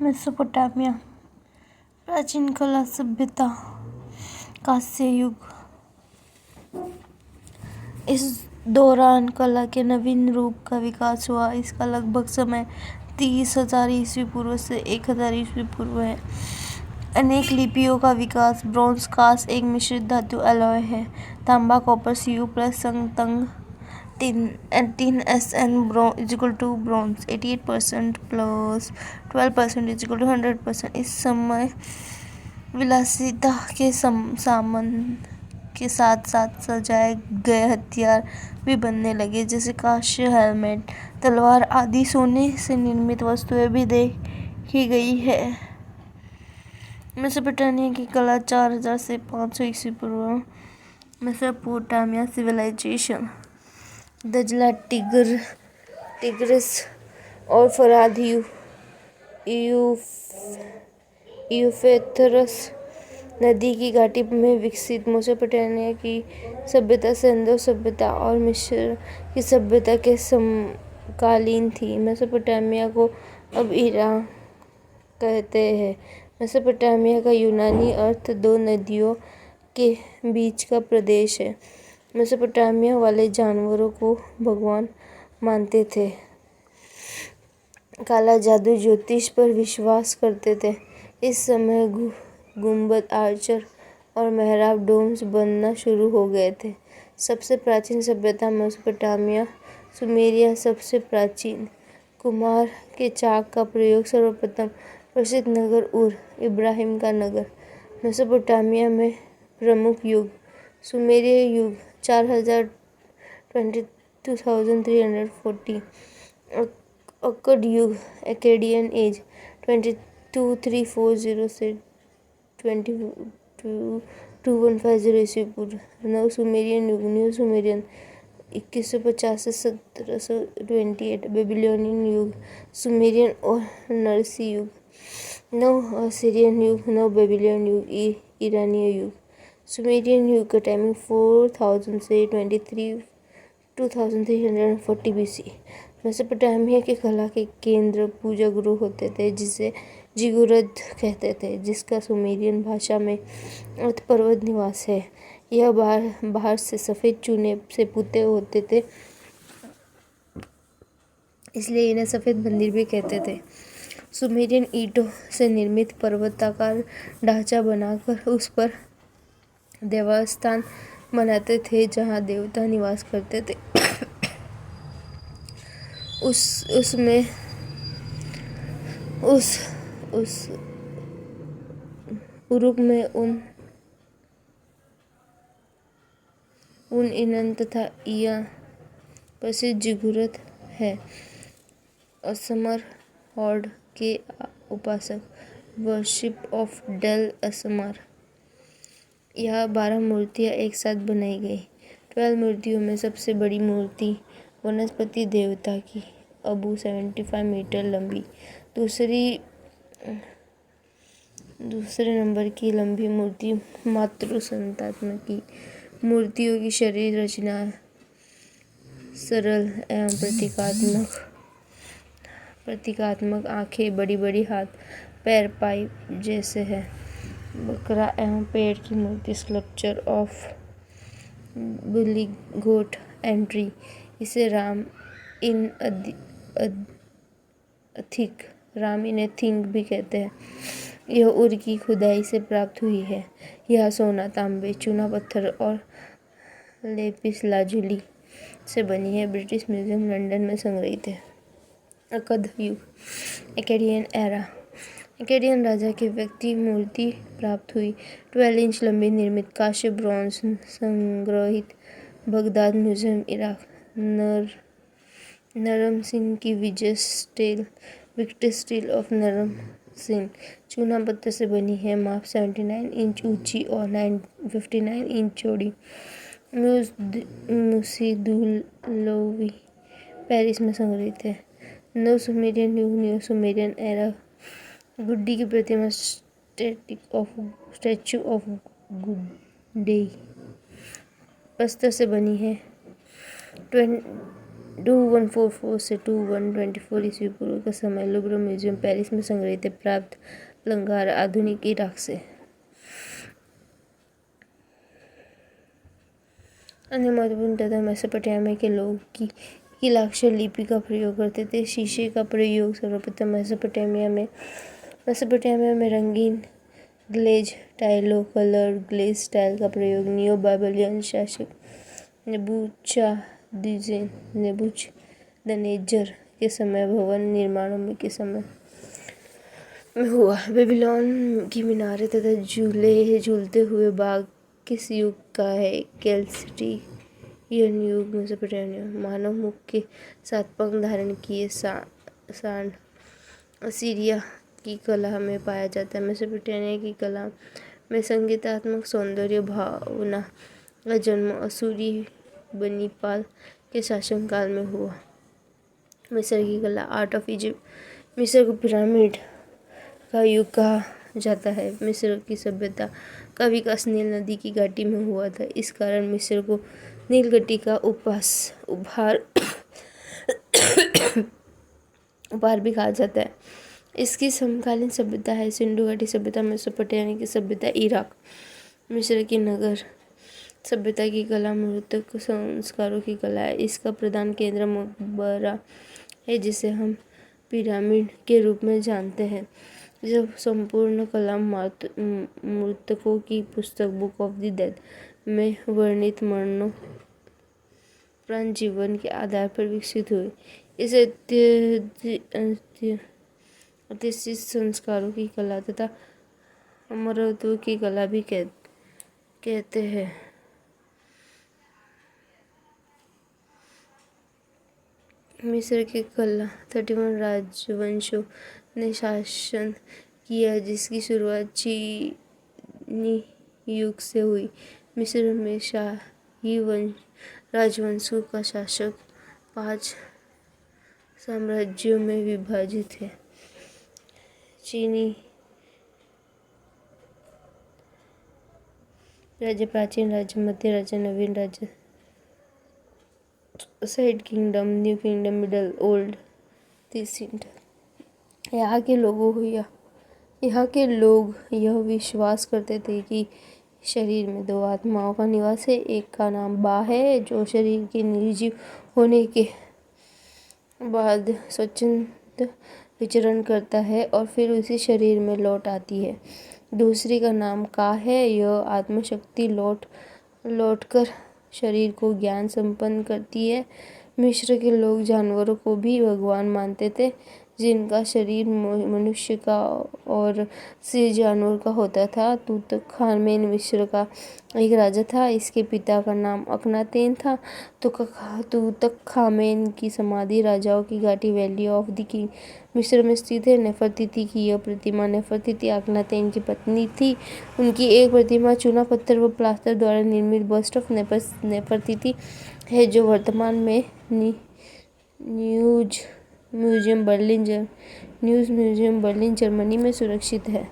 Mesopotamia प्राचीन कला सभ्यता कांस्य युग। इस दौरान कला के नवीन रूप का विकास हुआ। इसका लगभग समय 30,000 ईस्वी पूर्व से 1,000 ईस्वी पूर्व है। अनेक लिपियों का विकास। ब्रॉन्ज कांस्य एक मिश्रित धातु एलॉय है। तांबा कॉपर Cu प्लस तंग tin Sn ब्रॉन्ज 88% प्लस 12% 100%। इस समय विलासिता के सामान के साथ साथ सजाए गए हथियार भी बनने लगे, जैसे कांस्य, हेलमेट, तलवार आदि। सोने से निर्मित वस्तुएं भी देखी गई है। मेसोपोटामिया की कला 4000 से 500 ईस्वी पूर्व। Mesopotamia civilisation. दजला, टिग्रिस और फरात यूफ्रेटस नदी की घाटी में विकसित मेसोपोटामिया की सभ्यता सिंधु सभ्यता और मिस्र की सभ्यता के समकालीन थी। मेसोपोटामिया को अब ईरान कहते हैं। मेसोपोटामिया का यूनानी अर्थ दो नदियों के बीच का प्रदेश है। मेसोपोटामिया वाले जानवरों को भगवान मानते थे। काला जादू, ज्योतिष पर विश्वास करते थे। इस समय गुंबद, आर्चर और मेहराब डोम्स बनना शुरू हो गए थे। सबसे प्राचीन सभ्यता मेसोपोटामिया सुमेरिया सबसे प्राचीन। कुम्हार के चाक का प्रयोग सर्वप्रथम। प्रसिद्ध नगर उर इब्राहिम का नगर। मेसोपोटामिया में प्रमुख युग। सुमेरिय युग 4000 2340। अक्कड युग एक्केडियन एज 22340 से 2150 ईस्वी पूर्व। नव सुमेरियन युग न्यू सुमेरियन 2150 से 1728। बेबीलोनियन युग सुमेरियन और नरसी युग। नव असीरियन युग नव बेबीलोनियन युग ईरानीय युग। सुमेरियन युग का टाइमिंग 4000 से 2340 BC। मेसोपोटामिया के कला के केंद्र पूजा गृह होते थे, जिसे जिगुरत कहते थे, जिसका सुमेरियन भाषा में अर्थ पर्वत निवास है। यह बाहर से सफेद चूने से पुते होते थे, इसलिए इन्हें सफेद मंदिर भी कहते थे। सुमेरियन ईंटों से निर्मित पर्वताकार ढांचा बनाकर उस पर देवस्थान बनाते थे, जहाँ देवता निवास करते थे। उसमें उरुक में उन ईंधन तथा इया प्रसिद्ध जिगुरत है। असमर हॉर्ड के उपासक वर्शिप ऑफ डेल असमर। यहाँ 12 मूर्तियाँ एक साथ बनाई गई। 12 मूर्तियों में सबसे बड़ी मूर्ति वनस्पति देवता की अबू 75 मीटर लंबी। दूसरे नंबर की लंबी मूर्ति मातृ संतात्मा की। मूर्तियों की शरीर रचना सरल एवं प्रतीकात्मक। आंखें, बड़ी बड़ी हाथ, पैर पाइप जैसे है। बकरा एवं पेड़ की मूर्ति sculpture of billy goat entry. इसे राम इन ए थिंग भी कहते हैं। यह उर की खुदाई से प्राप्त हुई है। यह सोना, तांबे, चूना पत्थर और लेपिस लाजुली से बनी है। ब्रिटिश म्यूजियम लंदन में संग्रहित है। अक्कद युग एक्केडियन एरा। एक्केडियन राजा के व्यक्ति मूर्ति प्राप्त हुई। 12 इंच लंबी निर्मित कांस्य ब्रॉन्ज संग्रहित बगदाद म्यूजियम, इराक। नरम सिंह की विक्टर स्टील ऑफ नरम सिंह चूना पत्थर से बनी है। माप 79 इंच ऊंची और 59 इंच चौड़ी। मुसीदुलोवी पेरिस में संग्रहित है। नव सुमेरियन युग न्यू सुमेरियन एरा। गुड्डी की प्रतिमा स्टैच्यू ऑफ गुड्डी पत्थर से बनी है। 2144 से 2124 ईस्वी पूर्व का समय लुब्र म्यूजियम पेरिस में संग्रहित प्राप्त अलंकार आधुनिक इराक से। अन्य महत्वपूर्ण तथा मेसोपोटामिया के लोग की लाक्षर लिपि का प्रयोग करते थे। शीशे का प्रयोग सर्वप्रथम मेसोपोटामिया में रंगीन ग्लेज टाइलों कलर ग्लेज टाइल का प्रयोग नियो बाबिलोनियन शासक नेबूचदनेस्सर के समय भवन निर्माणों के समय में हुआ। बेबीलोन की मीनारें तथा झूलते हुए बाग किस युग का है? कैल्सटियन युग। मेसोपोटामिया मानव मुख के 7 पंख धारण किए सांड असीरिया की कला में पाया जाता है। मेसोपोटामिया की कला में संगीतात्मक सौंदर्य भावना का जन्म असूरी बनीपाल के शासनकाल में हुआ। मिस्र की कला आर्ट ऑफ इजिप्ट। मिस्र को पिरामिड का युग कहा जाता है। मिस्र की सभ्यता का विकास नील नदी की घाटी में हुआ था। इस कारण मिस्र को नील घाटी का उपहार भी कहा जाता है। इसकी समकालीन सभ्यता है सिंधु घाटी सभ्यता, मेसोपोटामिया की सभ्यता, इराक, मिस्र की नगर सभ्यता की कला, मृतक संस्कारों की कला है। इसका प्रधान केंद्र मकबरा है जिसे हम पिरामिड के रूप में जानते हैं। जब संपूर्ण कला मृतकों की पुस्तक बुक ऑफ द डेड में वर्णित मरणोपरांत जीवन के आधार पर विकसित हुई। इसे अत्यधिक संस्कारों की कला तथा अमरत्व की कला भी कहते हैं। मिस्र की कला 31 राजवंशों ने शासन किया जिसकी शुरुआत चीनी युग से हुई। मिस्र में शाही राजवंशों का शासक 5 साम्राज्यों में विभाजित है। चीनी राज्य, प्राचीन राज्य, मध्य राज्य, नवीन राज्य, side kingdom, new kingdom, middle, old, recent. यहाँ के लोग यह विश्वास करते थे कि शरीर में 2 आत्माओं का निवास है। एक का नाम बा है जो शरीर के निर्जीव होने के बाद स्वच्छंद विचरण करता है और फिर उसी शरीर में लौट आती है। दूसरी का नाम का है। यह आत्मशक्ति लौट कर शरीर को ज्ञान संपन्न करती है। मिस्र के लोग जानवरों को भी भगवान मानते थे। जिनका शरीर मनुष्य का और सिर जानवर का होता था। तूतनखामेन मिस्र का एक राजा था। इसके पिता का नाम अखनातेन था। तूतनखामेन की समाधि राजाओं की घाटी वैली ऑफ द किंग मिस्र में स्थित है। नेफरतिती की यह प्रतिमा नेफरतिती अखनातेन की पत्नी थी। उनकी एक प्रतिमा चूना पत्थर व प्लास्टर द्वारा निर्मित बस्ट ऑफ नेफरतिती है जो वर्तमान में न्यूज म्यूजियम बर्लिन जर्मनी में सुरक्षित है।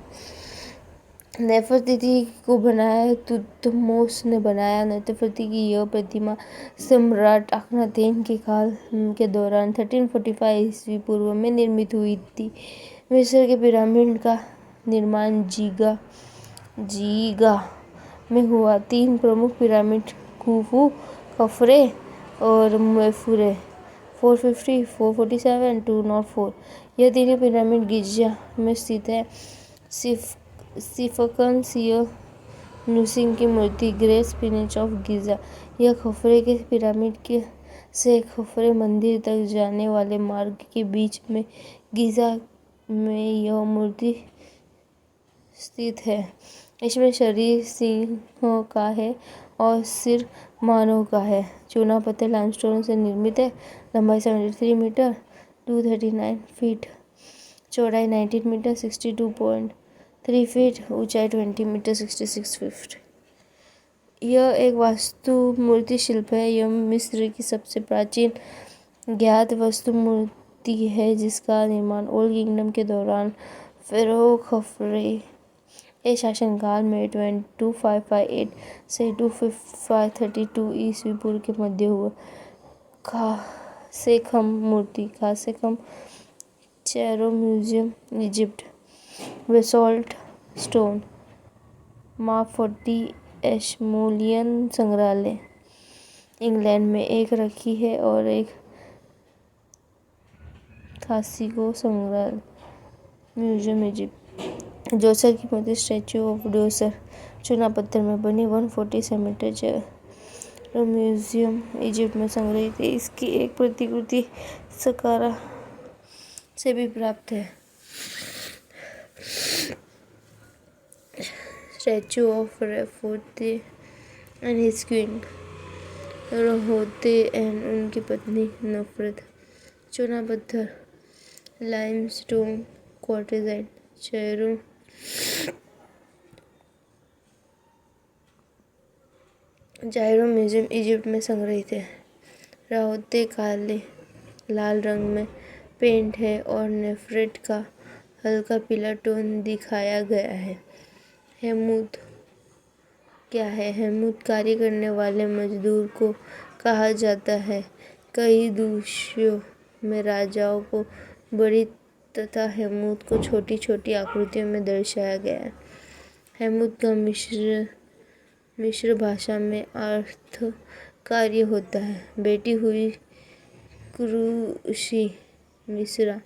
नेफरतिती को बनाया तुतमोस ने बनाया। नेफरतिती की यह प्रतिमा सम्राट अखनातेन के काल के दौरान 1345 ईस्वी पूर्व में निर्मित हुई थी। मिस्र के पिरामिड का निर्माण गीज़ा में हुआ। 3 प्रमुख पिरामिड खुफू, खफरे और मेफुरे 450, 447, 204। यह तीनों पिरामिड गिज़ा में स्थित है। सिफकन नुसिन की मूर्ति ग्रेट स्पिनच ऑफ गीज़ा। यह खफरे के पिरामिड से खफरे मंदिर तक जाने वाले मार्ग के बीच में गीज़ा में यह मूर्ति स्थित है। इसमें शरीर सिंह का है और सिर मानव का है। चूना पत्थर लाइमस्टोन से निर्मित है। लंबाई 73 मीटर 239 फीट, चौड़ाई 19 मीटर 62.3 फीट, ऊंचाई 20 मीटर 66 फीट। यह एक वास्तु मूर्ति शिल्प है। यह मिस्र की सबसे प्राचीन ज्ञात वास्तु मूर्ति है जिसका निर्माण ओल्ड किंगडम के दौरान फेरो खफरे के शासनकाल में 2558 से 2532 ईस्वी पूर्व के मध्य हुआ। खासेकम मूर्ति, Khasekhem Cairo museum, Egypt. Basalt stone, माफोर्टी एशमोलियन संग्रहालय, इंग्लैंड में एक रखी है और एक खासिको संग्रहालय, म्यूजियम, इजिप्ट। जोसर की मूर्ति, स्टैच्यू ऑफ जोसर, चूना पत्थर में बनी 140 सेंटीमीटर चेरो म्यूजियम, इजिप्ट में संग्रहित है। इसकी एक प्रतिकृति सकारा से भी प्राप्त है। स्टैच्यू ऑफ रेफोते and his queen, Rahotep and उनकी पत्नी नफरत, चूना पत्थर, limestone quartzite, Cairo museum, Egypt में संग्रहित है। राहोते काले लाल रंग में पेंट है और नेफ्रेट का हल्का पीला टोन दिखाया गया है। हेमूत क्या है? हेमूत कार्य करने वाले मजदूर को कहा जाता है। कई दूषियों में राजाओं को बड़ी तथा हेमूत को छोटी छोटी आकृतियों में दर्शाया गया है। हेमूत का मिश्र भाषा में अर्थ कार्य होता है। बैठी हुई क्रूसी मिश्रा,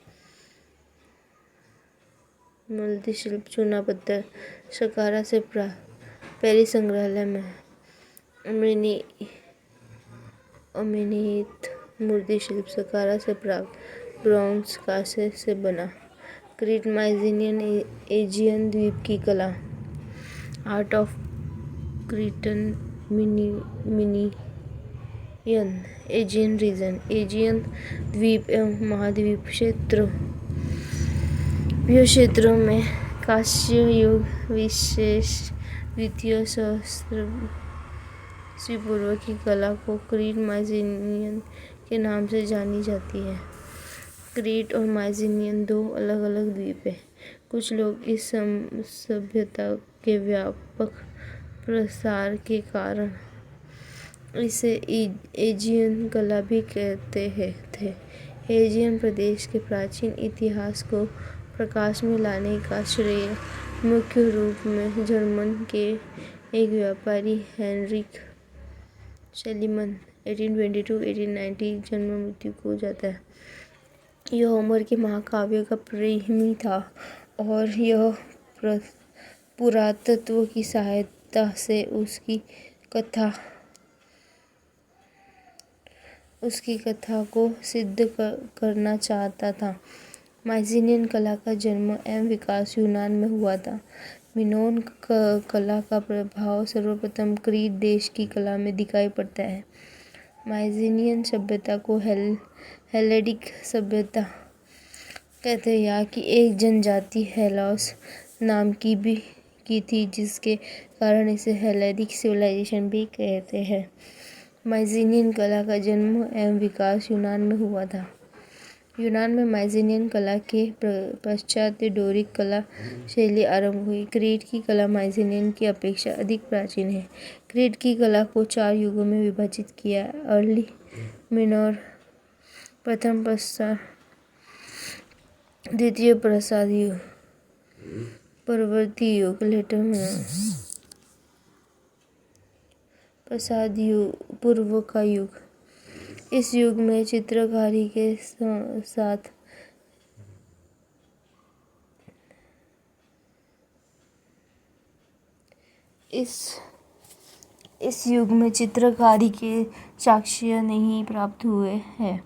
मूर्तिशिल्प, चूना पत्थर, सकारा से प्राप्त, पेरिस संग्रहालय में अमेनित मूर्तिशिल्प, सकारा से प्राप्त, ब्रॉन्ज, कांसे से बना, क्रीट, माइसिनियन एजियन द्वीप की कला, art of Cretan Minoan, Aegean region, Aegean द्वीप एवं महाद्वीप क्षेत्रों में कांस्य युग विशेष द्वितीय सहस्राब्दी ईस्वी पूर्व की कला को क्रीट माइसिनियन के नाम से जानी जाती है। क्रीट और माइसिनियन दो अलग अलग द्वीप हैं। कुछ लोग इस सभ्यता के व्यापक प्रसार के कारण इसे एजियन कला भी कहते थे। एजियन प्रदेश के प्राचीन इतिहास को प्रकाश में लाने का श्रेय मुख्य रूप में जर्मन के एक व्यापारी हेनरिक शेलीमन 1822-1890 जन्म मृत्यु को जाता है। यह होमर के महाकाव्य का प्रेमी था और यह पुरातत्व की सहायता से उसकी कथा को सिद्ध करना चाहता था। माइसिनियन कला का जन्म एवं विकास यूनान में हुआ था। मिनोन कला का प्रभाव सर्वप्रथम क्रीट देश की कला में दिखाई पड़ता है। माइसिनियन सभ्यता को हेलेनिक सभ्यता कहते हैं। यहाँ की एक जनजाति हेलोस नाम की थी, जिसके कारण इसे हेलेनिक सिविलाइजेशन भी कहते हैं। माइसिनियन कला का जन्म एवं विकास यूनान में हुआ था। यूनान में माइसिनियन कला के पश्चात डोरिक कला शैली आरंभ हुई। क्रीट की कला माइसिनियन की अपेक्षा अधिक प्राचीन है। क्रीट की कला को 4 युगों में विभाजित किया: अर्ली मिनोर, प्रथम प्रसार, द्वितीय प्रसाद युग, परवर्ती युग, लेटर मिनोर, प्रसाद युग, पूर्व का युग। इस युग में चित्रकारी के साथ इस युग में चित्रकारी के साक्ष्य नहीं प्राप्त हुए हैं।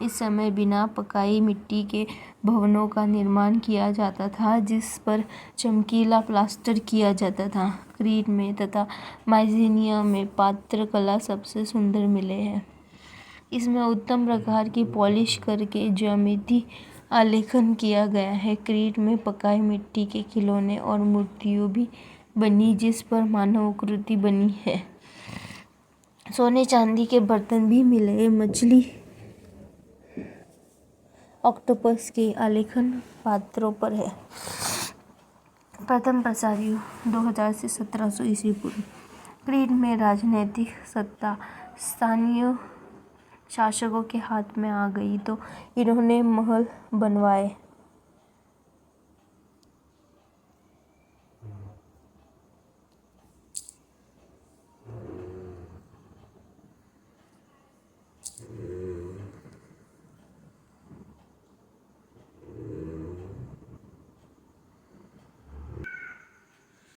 इस समय बिना पकाई मिट्टी के भवनों का निर्माण किया जाता था, जिस पर चमकीला प्लास्टर किया जाता था। क्रीट में तथा माइसिनिया में पात्र कला सबसे सुंदर मिले हैं। इसमें उत्तम प्रकार की पॉलिश करके ज्यामिति आलेखन किया गया है। क्रीट में पकाई मिट्टी के खिलौने और मूर्तियां भी बनी, जिस पर मानवाकृति बनी है। सोने चांदी के बर्तन भी मिले। मछली, ऑक्टोपस के आलेखन पात्रों पर है। प्रथम प्रसाद युग 2000 से 1700 ईस्वी पूर्व। क्रीट में राजनैतिक सत्ता स्थानीय शासकों के हाथ में आ गई तो इन्होंने महल बनवाए।